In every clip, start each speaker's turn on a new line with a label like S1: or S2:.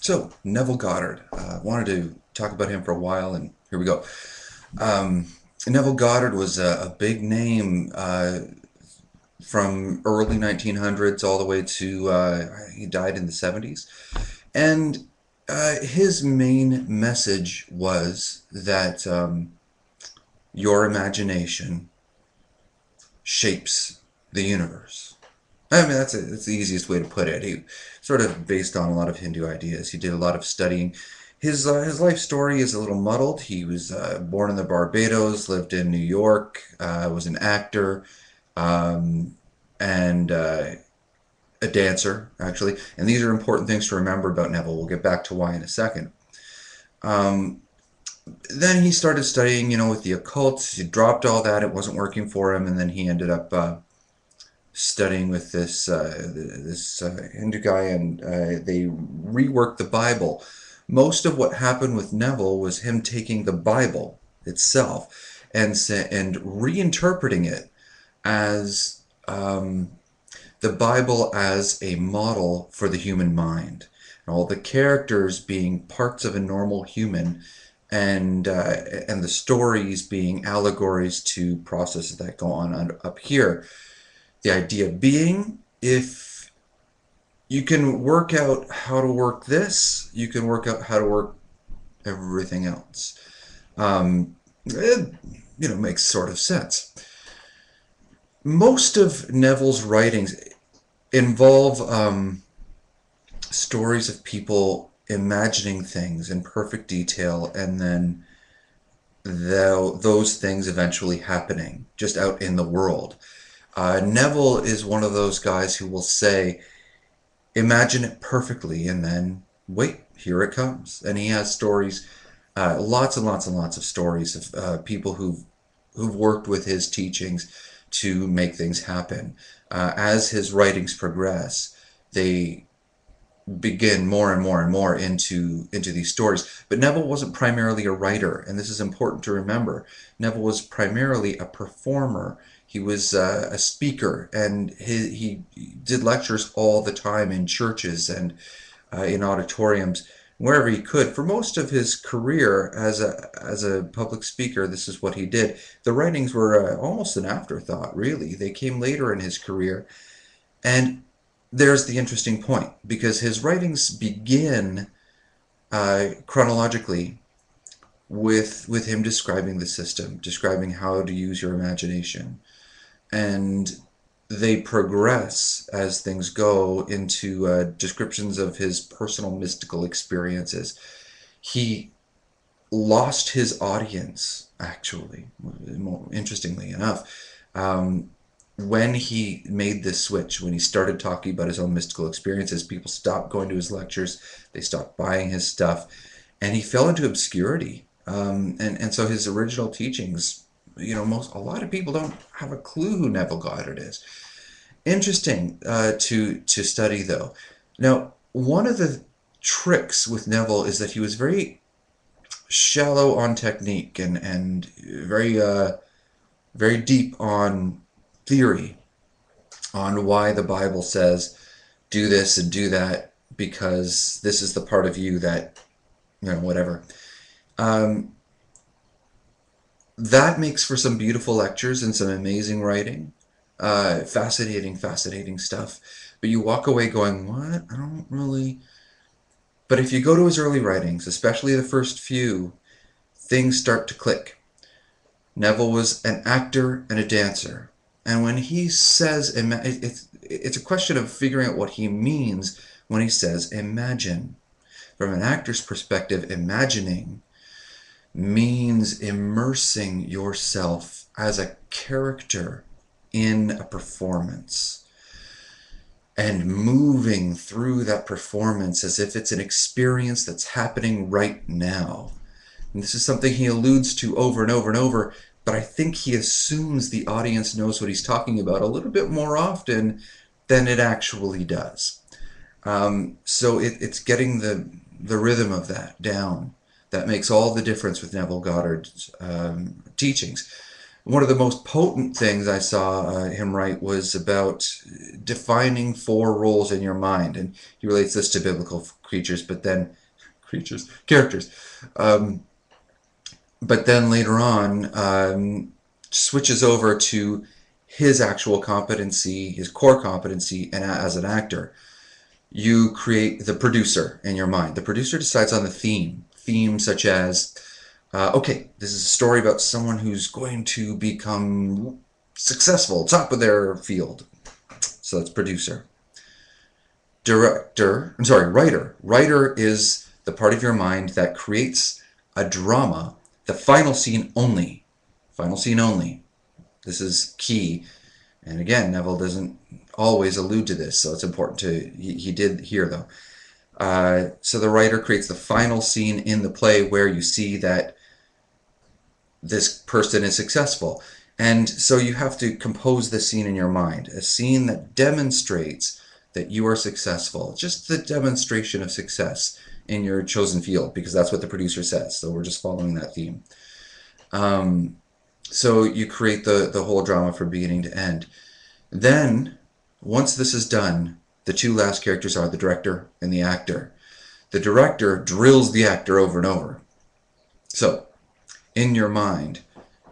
S1: So, Neville Goddard. Wanted to talk about him for a while, and here we go. Um, Neville Goddard was a big name from early 1900s all the way to he died in the 70s. And his main message was that your imagination shapes the universe. I mean, that's the easiest way to put it. He sort of based on a lot of Hindu ideas. He did a lot of studying. His life story is a little muddled. He was born in the Barbados, lived in New York, was an actor, um, and a dancer, actually. And these are important things to remember about Neville. We'll get back to why in a second. Um, then he started studying, with the occult. He dropped all that; it wasn't working for him, and then he ended up studying with this Hindu guy, and they reworked the Bible. Most of what happened with Neville was him taking the Bible itself and reinterpreting it as the Bible as a model for the human mind, and all the characters being parts of a normal human, and the stories being allegories to processes that go on up here. The idea being, if you can work out how to work this, you can work out how to work everything else. It, makes sort of sense. Most of Neville's writings involve stories of people imagining things in perfect detail, and then those things eventually happening just out in the world. Neville is one of those guys who will say, imagine it perfectly, and then wait, here it comes. And he has stories, lots and lots and lots of stories of people who've worked with his teachings to make things happen. As his writings progress, they begin more and more and more into these stories. But Neville wasn't primarily a writer, and this is important to remember. Neville was primarily a performer. He was a speaker, and he did lectures all the time in churches and in auditoriums, wherever he could. For most of his career as a public speaker, this is what he did. The writings were almost an afterthought, really. They came later in his career, and there's the interesting point, because his writings begin chronologically with him describing the system, describing how to use your imagination, and they progress as things go into descriptions of his personal mystical experiences. He lost his audience, actually, interestingly enough, when he made this switch, when he started talking about his own mystical experiences. People stopped going to his lectures, they stopped buying his stuff, and he fell into obscurity. And so his original teachings, a lot of people don't have a clue who Neville Goddard is. Interesting to study, though. Now, one of the tricks with Neville is that he was very shallow on technique, and very deep on theory, on why the Bible says do this and do that, because this is the part of you that, whatever. Um, that makes for some beautiful lectures and some amazing writing. Fascinating stuff. But you walk away going, what? I don't really. But if you go to his early writings, especially the first few, things start to click. Neville was an actor and a dancer. And when he says, it's a question of figuring out what he means when he says imagine. From an actor's perspective, imagining means immersing yourself as a character in a performance and moving through that performance as if it's an experience that's happening right now. And this is something he alludes to over and over and over, but I think he assumes the audience knows what he's talking about a little bit more often than it actually does. So it's getting the rhythm of that down that makes all the difference with Neville Goddard's teachings. One of the most potent things I saw him write was about defining four roles in your mind, and he relates this to biblical creatures, but then characters. Um, but then later on, switches over to his actual competency, his core competency, and as an actor. You create the producer in your mind. The producer decides on the theme. Themes such as, okay, this is a story about someone who's going to become successful, top of their field. So that's producer. Writer. Writer is the part of your mind that creates a drama, the final scene only. Final scene only. This is key. And again, Neville doesn't always allude to this, so it's important to, he did here though. So the writer creates the final scene in the play where you see that this person is successful. And so you have to compose the scene in your mind, a scene that demonstrates that you are successful, just the demonstration of success in your chosen field, because that's what the producer says. So we're just following that theme. So you create the whole drama from beginning to end. Then, once this is done, the two last characters are the director and the actor. The director drills the actor over and over. So, in your mind,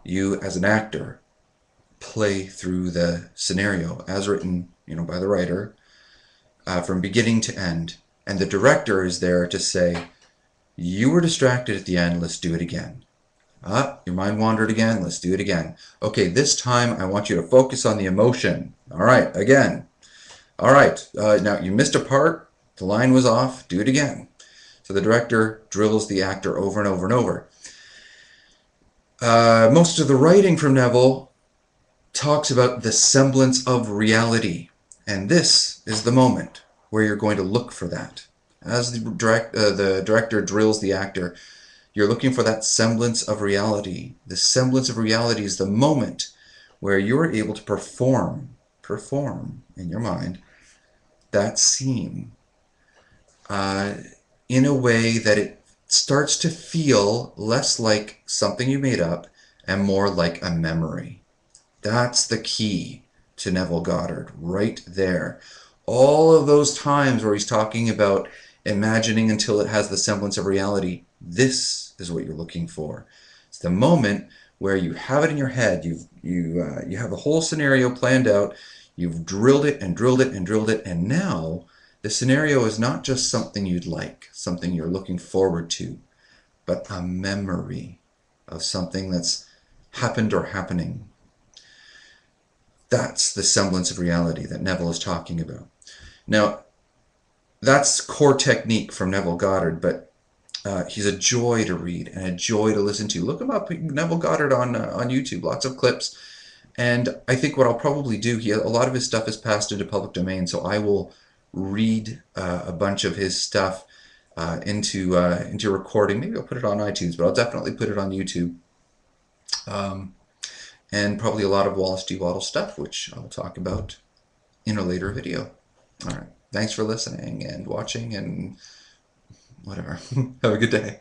S1: you as an actor play through the scenario as written, by the writer, from beginning to end. And the director is there to say, you were distracted at the end, let's do it again. Your mind wandered again, let's do it again. Okay, this time I want you to focus on the emotion. All right, again. All right, now you missed a part, the line was off, do it again. So the director drills the actor over and over and over. Most of the writing from Neville talks about the semblance of reality. And this is the moment where you're going to look for that. As the director drills the actor, you're looking for that semblance of reality. The semblance of reality is the moment where you're able to perform in your mind that scene in a way that it starts to feel less like something you made up and more like a memory. That's the key to Neville Goddard, right there. All of those times where he's talking about imagining until it has the semblance of reality, this is what you're looking for. It's the moment where you have it in your head, you have the whole scenario planned out, you've drilled it and drilled it and drilled it, and now the scenario is not just something you'd like, something you're looking forward to, but a memory of something that's happened or happening. That's the semblance of reality that Neville is talking about. Now, that's core technique from Neville Goddard, but he's a joy to read and a joy to listen to. Look him up, Neville Goddard on YouTube, lots of clips. And I think what I'll probably do, a lot of his stuff is passed into public domain, so I will read a bunch of his stuff into recording. Maybe I'll put it on iTunes, but I'll definitely put it on YouTube. And probably a lot of Wallace D. Waddle stuff, which I'll talk about in a later video. All right. Thanks for listening and watching and whatever. Have a good day.